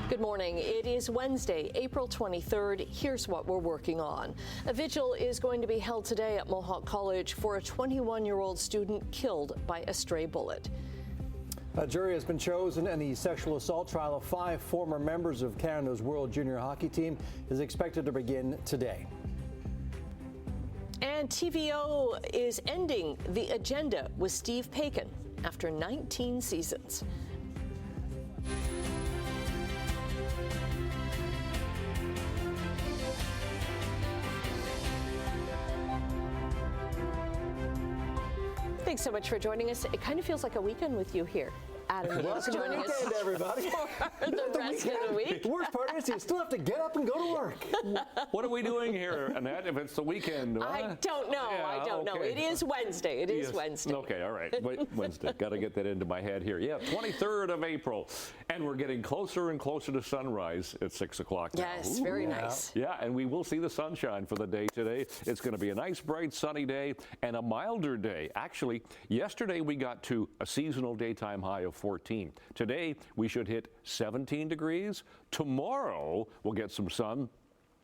Good morning. It is Wednesday, April 23rd. Here's what we're working on. A vigil is going to be held today at Mohawk College for a 21-year-old student killed by a stray bullet. A jury has been chosen, and the sexual assault trial of 5 former members of Canada's World Junior Hockey team is expected to begin today. And TVO is ending the agenda with Steve Paikin after 19 seasons. Thanks so much for joining us. It kind of feels like a weekend with you here. Adam, welcome to the weekend, everybody. For the rest of the week. The worst part is you still have to get up and go to work. What are we doing here, Annette, if it's the weekend? I don't know. Yeah, I don't know. It is Wednesday. It is Wednesday. Okay, all right. Wednesday. Got to get that into my head here. Yeah, 23rd of April. And we're getting closer and closer to sunrise at 6 o'clock now. Yes, very nice. Yeah, and we will see the sunshine for the day today. It's going to be a nice, bright, sunny day and a milder day. Actually, yesterday we got to a seasonal daytime high of 14. Today, we should hit 17 degrees. Tomorrow, we'll get some sun.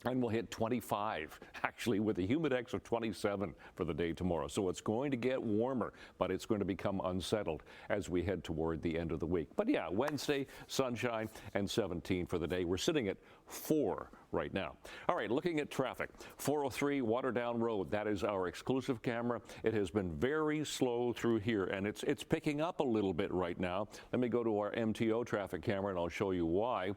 And we'll hit 25, actually, with a humidex of 27 for the day tomorrow. So it's going to get warmer, but it's going to become unsettled as we head toward the end of the week. But yeah, Wednesday, sunshine, and 17 for the day. We're sitting at 4 right now. All right, looking at traffic. 403 Waterdown Road, that is our exclusive camera. It has been very slow through here, and it's picking up a little bit right now. Let me go to our MTO traffic camera, and I'll show you why.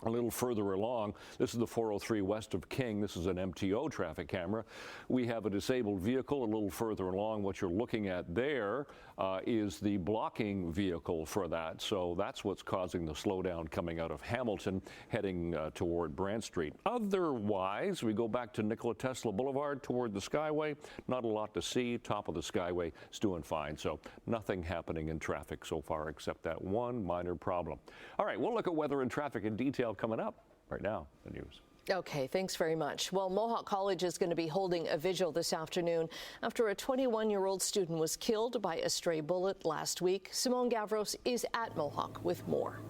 A little further along, this is the 403 west of King. This is an MTO traffic camera. We have a disabled vehicle a little further along. What you're looking at there is the blocking vehicle for that. So that's what's causing the slowdown coming out of Hamilton, heading toward Brant Street. Otherwise, we go back to Nikola Tesla Boulevard toward the Skyway. Not a lot to see. Top of the Skyway is doing fine. So nothing happening in traffic so far except that one minor problem. All right, we'll look at weather and traffic in detail coming up right now, the news. Okay, thanks very much. Well, Mohawk College is going to be holding a vigil this afternoon after a 21-year-old student was killed by a stray bullet last week. Simone Gavros is at Mohawk with more.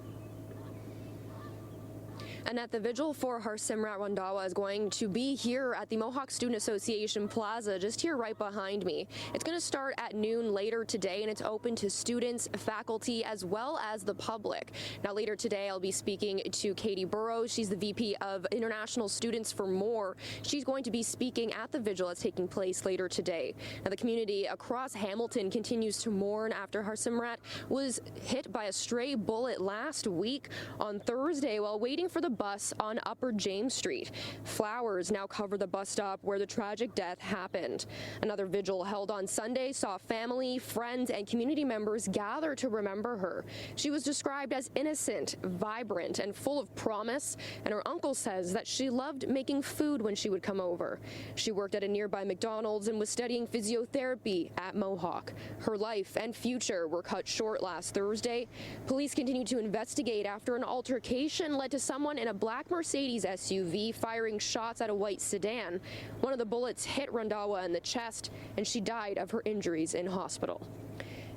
And at the vigil for Harsimrat Randhawa is going to be here at the Mohawk Student Association Plaza, just here right behind me. It's going to start at noon later today, and it's open to students, faculty, as well as the public. Now, later today, I'll be speaking to Katie Burrows. She's the VP of International Students for More. She's going to be speaking at the vigil that's taking place later today. Now, the community across Hamilton continues to mourn after Harsimrat was hit by a stray bullet last week on Thursday while waiting for the bus on Upper James Street. Flowers now cover the bus stop where the tragic death happened. Another vigil held on Sunday saw family, friends, and community members gather to remember her. She was described as innocent, vibrant, and full of promise, and her uncle says that she loved making food when she would come over. She worked at a nearby McDonald's and was studying physiotherapy at Mohawk. Her life and future were cut short last Thursday. Police continue to investigate after an altercation led to someone in a black Mercedes SUV firing shots at a white sedan. One of the bullets hit Randhawa in the chest, and she died of her injuries in hospital.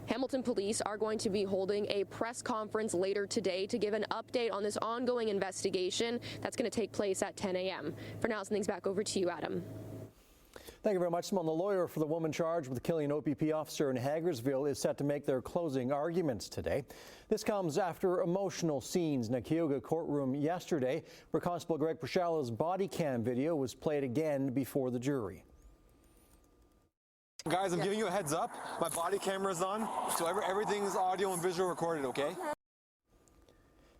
Hamilton police are going to be holding a press conference later today to give an update on this ongoing investigation that's going to take place at 10 a.m. For now, things back over to you, Adam. Thank you very much, Simone. The lawyer for the woman charged with killing an OPP officer in Hagersville is set to make their closing arguments today. This comes after emotional scenes in a Keoga courtroom yesterday, where Constable Greg Prashala's body cam video was played again before the jury. Guys, I'm giving you a heads up. My body camera's on, so everything's audio and visual recorded, okay?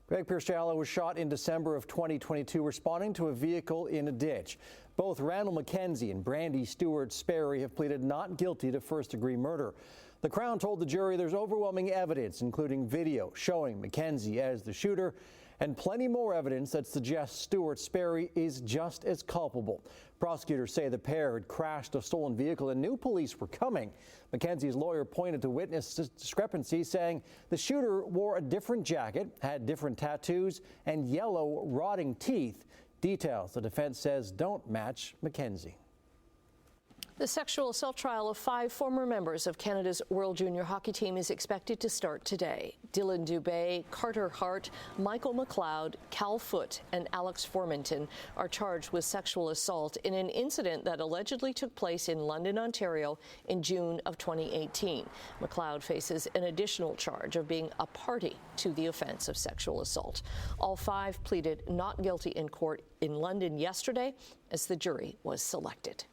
Greg Piershala was shot in December of 2022 responding to a vehicle in a ditch. Both Randall McKenzie and Brandy Stewart Sperry have pleaded not guilty to first-degree murder. The Crown told the jury there's overwhelming evidence, including video showing McKenzie as the shooter, and plenty more evidence that suggests Stewart Sperry is just as culpable. Prosecutors say the pair had crashed a stolen vehicle and knew police were coming. McKenzie's lawyer pointed to witness discrepancies, saying the shooter wore a different jacket, had different tattoos, and yellow, rotting teeth. Details the defense says don't match McKenzie. The sexual assault trial of 5 former members of Canada's World Junior Hockey team is expected to start today. Dylan Dubé, Carter Hart, Michael McLeod, Cal Foote, and Alex Formanton are charged with sexual assault in an incident that allegedly took place in London, Ontario in June of 2018. McLeod faces an additional charge of being a party to the offense of sexual assault. All 5 pleaded not guilty in court in London yesterday as the jury was selected.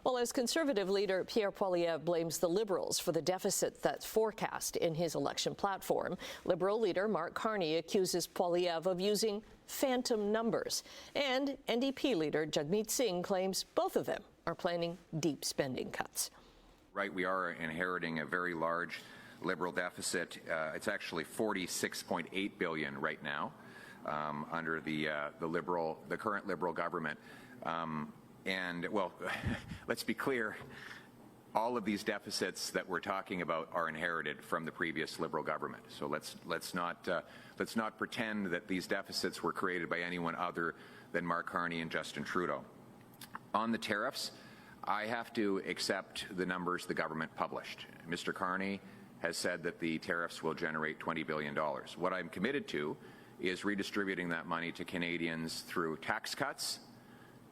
Well, as Conservative leader Pierre Poilievre blames the Liberals for the deficit that's forecast in his election platform, Liberal leader Mark Carney accuses Poilievre of using phantom numbers. And NDP leader Jagmeet Singh claims both of them are planning deep spending cuts. Right, we are inheriting a very large Liberal deficit. It's actually $46.8 billion right now under the current Liberal government. And, well, let's be clear, all of these deficits that we're talking about are inherited from the previous Liberal government. So let's not pretend that these deficits were created by anyone other than Mark Carney and Justin Trudeau. On the tariffs, I have to accept the numbers the government published. Mr. Carney has said that the tariffs will generate $20 billion. What I'm committed to is redistributing that money to Canadians through tax cuts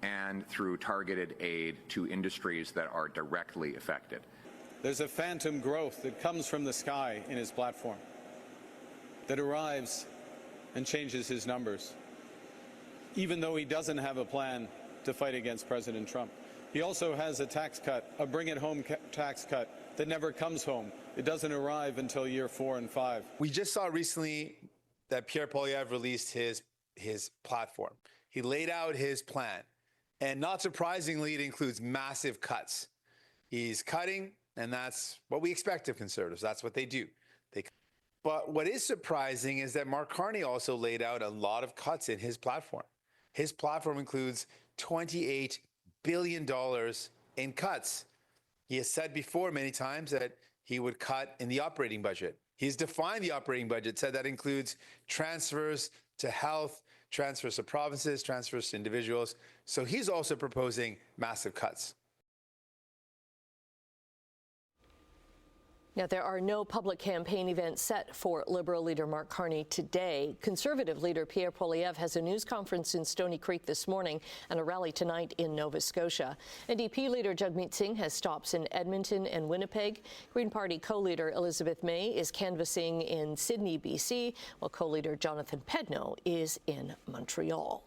and through targeted aid to industries that are directly affected. There's a phantom growth that comes from the sky in his platform that arrives and changes his numbers, even though he doesn't have a plan to fight against President Trump. He also has a tax cut, a bring-it-home tax cut that never comes home. It doesn't arrive until year 4 and 5. We just saw recently that Pierre Poilievre released his platform. He laid out his plan. And not surprisingly, it includes massive cuts. He's cutting, and that's what we expect of Conservatives. That's what they do. But what is surprising is that Mark Carney also laid out a lot of cuts in his platform. His platform includes $28 billion in cuts. He has said before many times that he would cut in the operating budget. He's defined the operating budget, said that includes transfers to health, transfers to provinces, transfers to individuals. So he's also proposing massive cuts. Now, there are no public campaign events set for Liberal leader Mark Carney today. Conservative leader Pierre Poilievre has a news conference in Stoney Creek this morning and a rally tonight in Nova Scotia. NDP leader Jagmeet Singh has stops in Edmonton and Winnipeg. Green Party co-leader Elizabeth May is canvassing in Sydney, BC, while co-leader Jonathan Pedneau is in Montreal.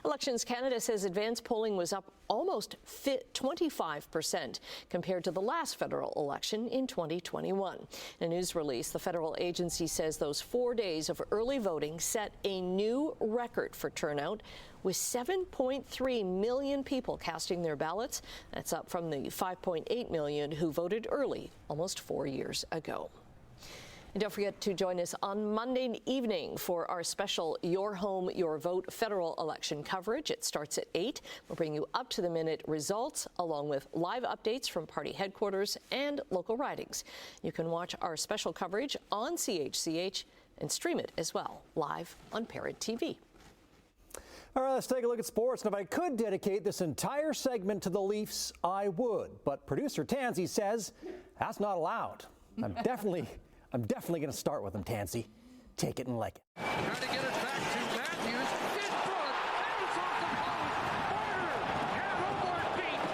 Elections Canada says advance polling was up almost 25% compared to the last federal election in 2021. In a news release, the federal agency says those 4 days of early voting set a new record for turnout, with 7.3 million people casting their ballots. That's up from the 5.8 million who voted early almost 4 years ago. And don't forget to join us on Monday evening for our special Your Home, Your Vote federal election coverage. It starts at 8. We'll bring you up-to-the-minute results along with live updates from party headquarters and local ridings. You can watch our special coverage on CHCH and stream it as well live on Parrot TV. All right, let's take a look at sports. And if I could dedicate this entire segment to the Leafs, I would. But producer Tansy says that's not allowed. I'm definitely going to start with them, Tansy. Take it and like it. Trying to get it back to Matthews. It's good. And it's off the post. Marner can't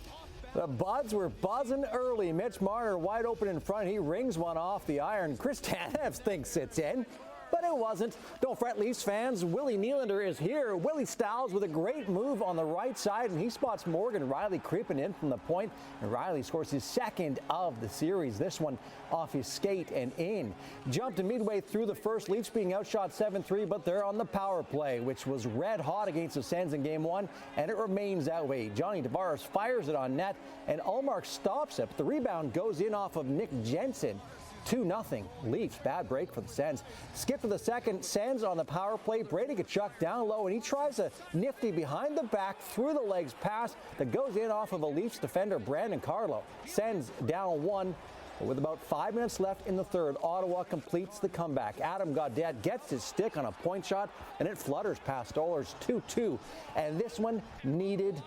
hold The Buds were buzzing early. Mitch Marner wide open in front. He rings one off the iron. Chris Tanev thinks it's in, but it wasn't. Don't fret, Leafs fans. Willie Nylander is here. Willie Stiles with a great move on the right side, and he spots Morgan Riley creeping in from the point, and Riley scores his second of the series. This one off his skate and in. Jumped to midway through the first. Leafs being outshot 7-3, but they're on the power play, which was red hot against the Sens in Game 1, and it remains that way. Johnny Tavares fires it on net, and Ullmark stops it. But the rebound goes in off of Nick Jensen. 2-0 Leafs. Bad break for the Sens. Skip to the second. Sens on the power play. Brady Tkachuk down low, and he tries a nifty behind the back through the legs pass that goes in off of a Leafs defender, Brandon Carlo. Sens down 1. With about 5 minutes left in the third, Ottawa completes the comeback. Adam Gaudette gets his stick on a point shot, and it flutters past Oilers 2-2. And this one needed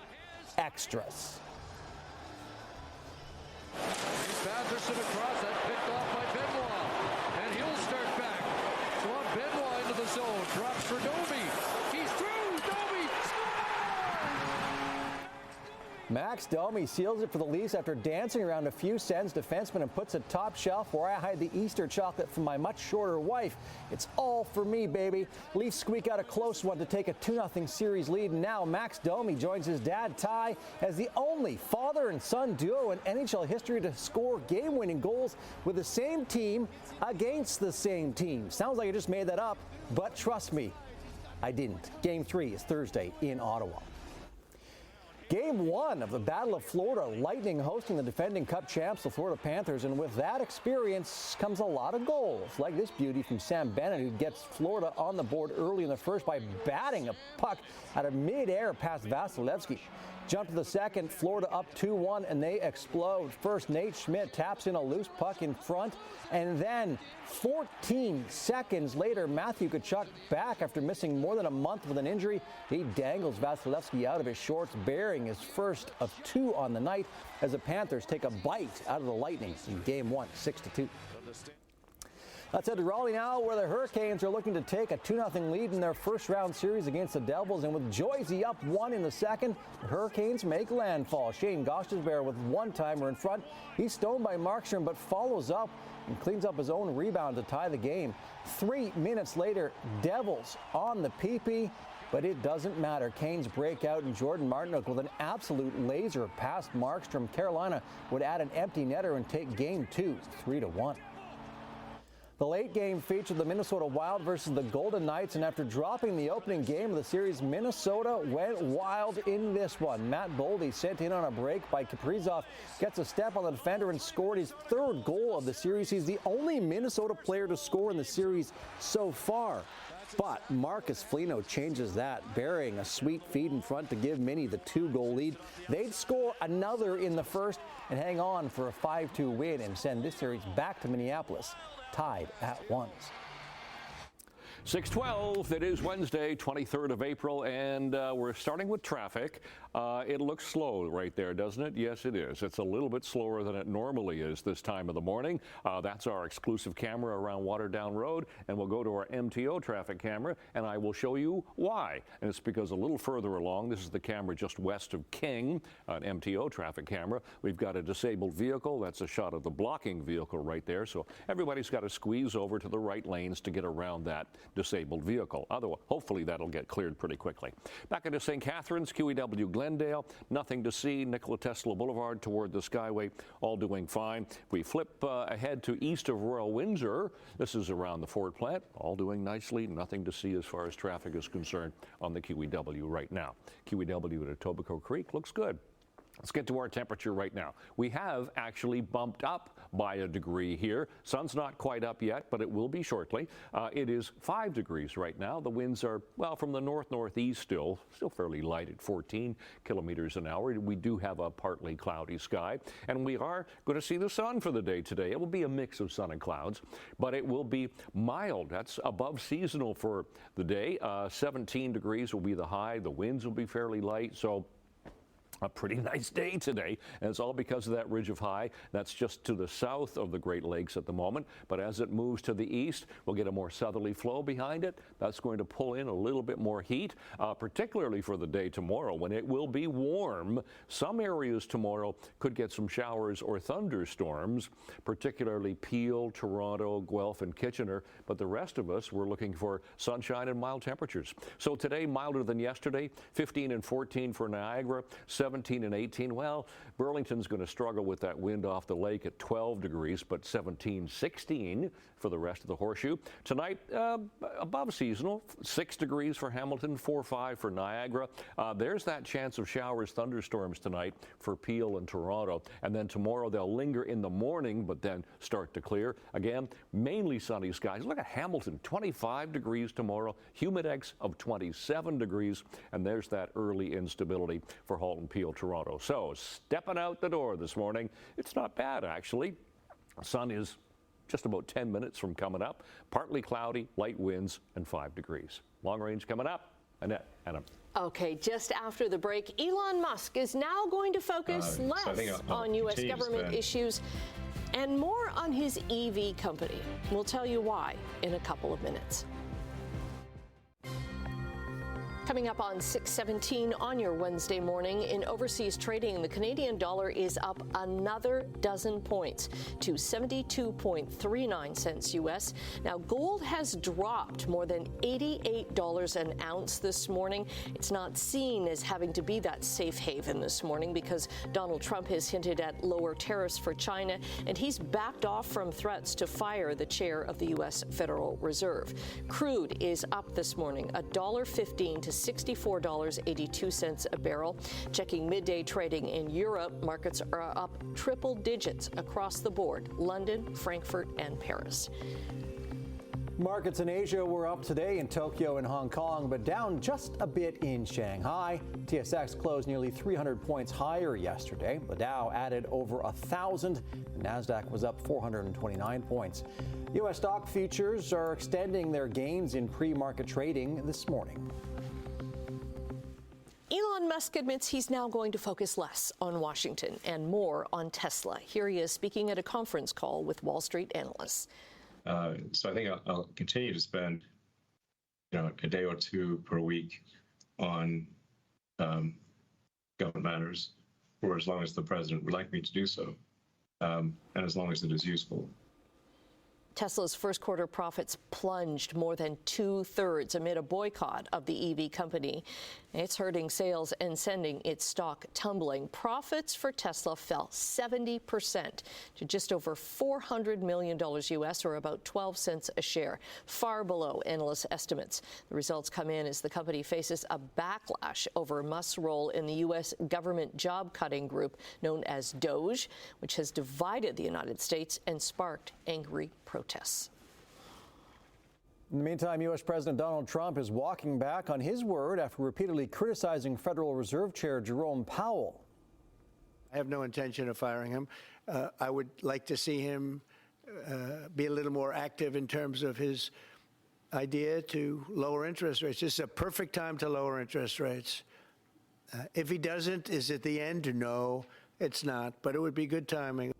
extras. He's Batherson across, that picked off by Benoit. And he'll start back. So on Benoit into the zone, drops for Domi. He's through, Domi scores! Max Domi seals it for the Leafs after dancing around a few Sens defensemen and puts a top shelf where I hide the Easter chocolate from my much shorter wife. It's all for me, baby. Leafs squeak out a close one to take a 2-0 series lead. And now Max Domi joins his dad, Ty, as the only father and son duo in NHL history to score game-winning goals with the same team against the same team. Sounds like I just made that up, but trust me, I didn't. Game 3 is Thursday in Ottawa. Game 1 of the Battle of Florida, Lightning hosting the defending Cup champs, the Florida Panthers, and with that experience comes a lot of goals, like this beauty from Sam Bennett, who gets Florida on the board early in the first by batting a puck out of midair past Vasilevsky. Jump to the second, Florida up 2-1, and they explode. First, Nate Schmidt taps in a loose puck in front, and then 14 seconds later, Matthew Tkachuk back after missing more than a month with an injury. He dangles Vasilevsky out of his shorts, bearing his first of 2 on the night as the Panthers take a bite out of the Lightning in Game 1, 6-2. Let's head to Raleigh now, where the Hurricanes are looking to take a 2-0 lead in their first-round series against the Devils. And with Joyce up 1 in the second, the Hurricanes make landfall. Shane Gostisbehere with one-timer in front. He's stoned by Markstrom, but follows up and cleans up his own rebound to tie the game. 3 minutes later, Devils on the PP, but it doesn't matter. Canes break out, and Jordan Martinook with an absolute laser past Markstrom. Carolina would add an empty netter and take Game 2, 3-1. The late game featured the Minnesota Wild versus the Golden Knights, and after dropping the opening game of the series, Minnesota went wild in this one. Matt Boldy, sent in on a break by Kaprizov, gets a step on the defender and scored his 3rd goal of the series. He's the only Minnesota player to score in the series so far. But Marcus Foligno changes that, burying a sweet feed in front to give Minnie the 2-goal lead. They'd score another in the first and hang on for a 5-2 win and send this series back to Minneapolis, tied at 1. 6:12. It is Wednesday, 23rd of April, and we're starting with traffic. It looks slow right there, doesn't it? Yes, it is. It's a little bit slower than it normally is this time of the morning. That's our exclusive camera around Waterdown Road, and we'll go to our MTO traffic camera, and I will show you why. And it's because a little further along, this is the camera just west of King, an MTO traffic camera. We've got a disabled vehicle. That's a shot of the blocking vehicle right there. So everybody's got to squeeze over to the right lanes to get around that disabled vehicle. Otherwise, hopefully that'll get cleared pretty quickly. Back into St. Catharines, QEW Glendale, nothing to see. Nikola Tesla Boulevard toward the Skyway, all doing fine. We flip ahead to east of Royal Windsor. This is around the Ford plant, all doing nicely. Nothing to see as far as traffic is concerned on the QEW right now. QEW at Etobicoke Creek looks good. Let's get to our temperature right now. We have actually bumped up by a degree here. Sun's not quite up yet, but it will be shortly. It is 5 degrees right now. The winds are, well, from the north-northeast still fairly light at 14 kilometers an hour. We do have a partly cloudy sky, and we are going to see the sun for the day today. It will be a mix of sun and clouds, but it will be mild. That's above seasonal for the day. 17 degrees will be the high. The winds will be fairly light, so a pretty nice day today, and it's all because of that ridge of high that's just to the south of the Great Lakes at the moment. But as it moves to the east, we'll get a more southerly flow behind it. That's going to pull in a little bit more heat, particularly for the day tomorrow when it will be warm. Some areas tomorrow could get some showers or thunderstorms, particularly Peel, Toronto, Guelph, and Kitchener. But the rest of us, we're looking for sunshine and mild temperatures. So today, milder than yesterday, 15 and 14 for Niagara, 17 and 18. Well, Burlington's going to struggle with that wind off the lake at 12 degrees, but 17, 16 for the rest of the Horseshoe. Tonight, above seasonal, 6 degrees for Hamilton, 4, 5 for Niagara. There's that chance of showers, thunderstorms tonight for Peel and Toronto. And then tomorrow they'll linger in the morning, but then start to clear. Again, mainly sunny skies. Look at Hamilton, 25 degrees tomorrow, humidex of 27 degrees, and there's that early instability for Halton, Peel, Toronto. So stepping out the door this morning, it's not bad actually. Sun is just about 10 minutes from coming up. Partly cloudy, light winds, and 5 degrees. Long range coming up. Annette, Adam. Okay, just after the break, Elon Musk is now going to focus less on U.S. government issues and more on his EV company. We'll tell you why in a couple of minutes. Coming up on 6:17 on your Wednesday morning, in overseas trading, the Canadian dollar is up another dozen points to 72.39 cents U.S. Now, gold has dropped more than $88 an ounce this morning. It's not seen as having to be that safe haven this morning because Donald Trump has hinted at lower tariffs for China, and he's backed off from threats to fire the chair of the U.S. Federal Reserve. Crude is up this morning, $1.15 to $64.82 a barrel. Checking midday trading in Europe, markets are up triple digits across the board: London, Frankfurt, and Paris. Markets in Asia were up today in Tokyo and Hong Kong, but down just a bit in Shanghai. TSX closed nearly 300 points higher yesterday. The Dow added over 1,000. The Nasdaq was up 429 points. U.S. stock futures are extending their gains in pre-market trading this morning. Elon Musk admits he's now going to focus less on Washington and more on Tesla. Here he is speaking at a conference call with Wall Street analysts. So I think I'll continue to spend, a day or two per week on government matters for as long as the president would like me to do so, and as long as it is useful. Tesla's first quarter profits plunged more than 2/3 amid a boycott of the EV company. It's hurting sales and sending its stock tumbling. Profits for Tesla fell 70% to just over $400 million U.S., or about 12 cents a share, far below analysts' estimates. The results come in as the company faces a backlash over Musk's role in the U.S. government job-cutting group known as DOGE, which has divided the United States and sparked angry protests. In the meantime, U.S. President Donald Trump is walking back on his word after repeatedly criticizing Federal Reserve Chair Jerome Powell. I have no intention of firing him. I would like to see him be a little more active in terms of his idea to lower interest rates. This is a perfect time to lower interest rates. If he doesn't, is it the end? No, it's not, but it would be good timing.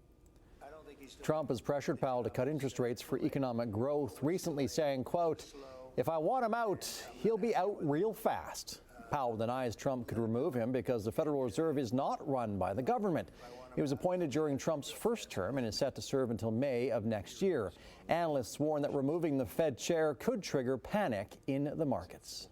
Trump has pressured Powell to cut interest rates for economic growth, recently saying, quote, "If I want him out, he'll be out real fast." Powell denies Trump could remove him because the Federal Reserve is not run by the government. He was appointed during Trump's first term and is set to serve until May of next year. Analysts warn that removing the Fed chair could trigger panic in the markets.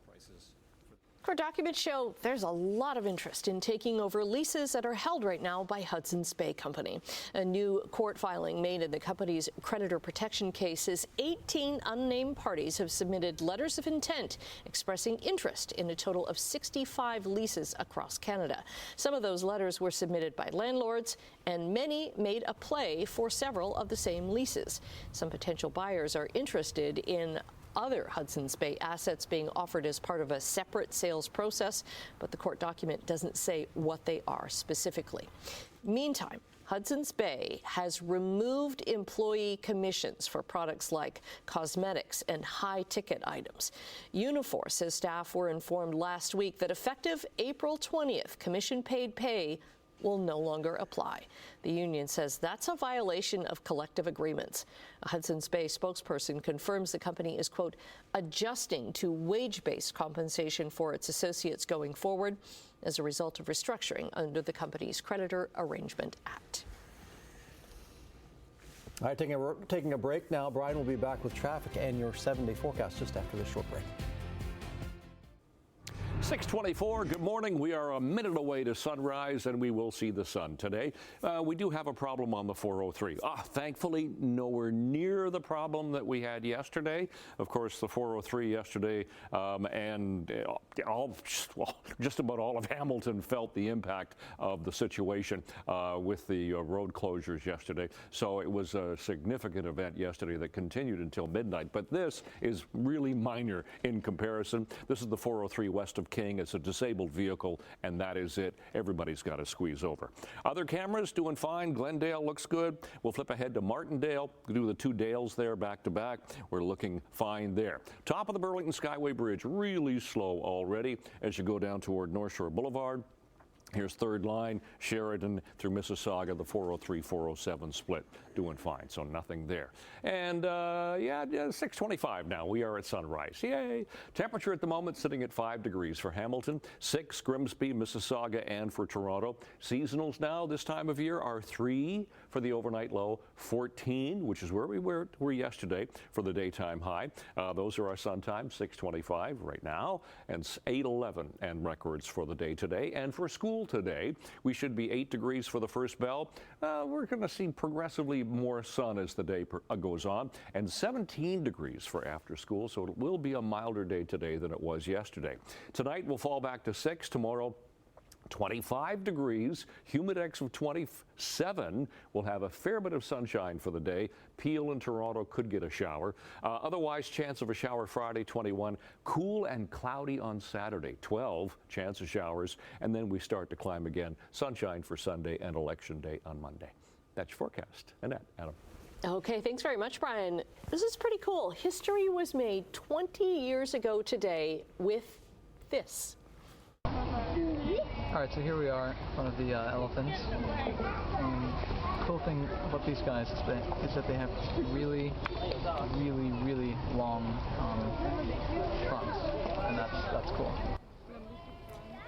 Court documents show there's a lot of interest in taking over leases that are held right now by Hudson's Bay Company. A new court filing made in the company's creditor protection cases, 18 unnamed parties have submitted letters of intent expressing interest in a total of 65 leases across Canada. Some of those letters were submitted by landlords, and many made a play for several of the same leases. Some potential buyers are interested in other Hudson's Bay assets being offered as part of a separate sales process, but the court document doesn't say what they are specifically. Meantime, Hudson's Bay has removed employee commissions for products like cosmetics and high-ticket items. Unifor says staff were informed last week that effective April 20th, commission-paid pay will no longer apply. The union says that's a violation of collective agreements. A Hudson's Bay spokesperson confirms the company is, quote, adjusting to wage-based compensation for its associates going forward as a result of restructuring under the company's Creditor Arrangement Act. All right, taking a break now. Brian will be back with traffic and your 7-day forecast just after this short break. 6:24, good morning. We are a minute away to sunrise, and we will see the sun today. We do have a problem on the 403. Thankfully, nowhere near the problem that we had yesterday. Of course, the 403 yesterday and just about all of Hamilton felt the impact of the situation with the road closures yesterday. So it was a significant event yesterday that continued until midnight. But this is really minor in comparison. This is the 403 west of King. It's a disabled vehicle, and that is it. Everybody's got to squeeze over. Other cameras doing fine. Glendale looks good. We'll flip ahead to Martindale. Do the two Dales there back to back. We're looking fine there. Top of the Burlington Skyway Bridge, really slow already as you go down toward North Shore Boulevard. Here's third line, Sheridan through Mississauga, the 403-407 split, doing fine, so nothing there. And yeah, 6:25 now. We are at sunrise. Yay! Temperature at the moment sitting at 5 degrees for Hamilton, 6 Grimsby, Mississauga, and for Toronto. Seasonals now this time of year are 3 for the overnight low, 14, which is where we were yesterday for the daytime high. Those are our sun times, 6:25 right now, and 8:11 and records for the day today. And for school today, we should be 8 degrees for the first bell. We're going to see progressively more sun as the day goes on, and 17 degrees for after school, so it will be a milder day today than it was yesterday. Tonight we'll fall back to 6. Tomorrow 25 degrees, humidex of 27. We'll have a fair bit of sunshine for the day. Peel and Toronto could get a shower. Otherwise, chance of a shower Friday, 21. Cool and cloudy on Saturday, 12. Chance of showers. And then we start to climb again. Sunshine for Sunday and Election Day on Monday. That's your forecast. Annette, Adam. Okay, thanks very much, Brian. This is pretty cool. History was made 20 years ago today with this. All right, so here we are in front of the elephants. Cool thing about these guys is that they have really, really, really long fronts, and that's cool.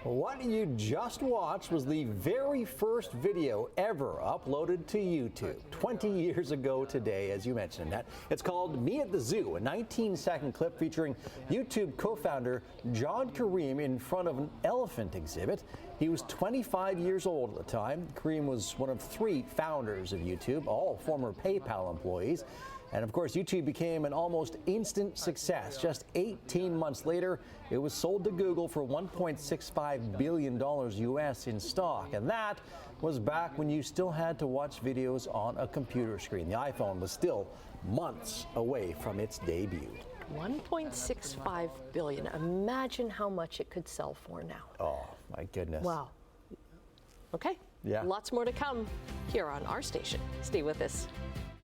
What you just watched was the very first video ever uploaded to YouTube 20 years ago today, as you mentioned, Annette. It's called Me at the Zoo, a 19-second clip featuring YouTube co-founder John Kareem in front of an elephant exhibit. He was 25 years old at the time. Kareem was one of 3 founders of YouTube, all former PayPal employees. And of course, YouTube became an almost instant success. Just 18 months later, it was sold to Google for $1.65 billion US in stock. And that was back when you still had to watch videos on a computer screen. The iPhone was still months away from its debut. 1.65 billion. Imagine how much it could sell for now. Oh, my goodness. Wow. Okay. Yeah. Lots more to come here on our station. Stay with us.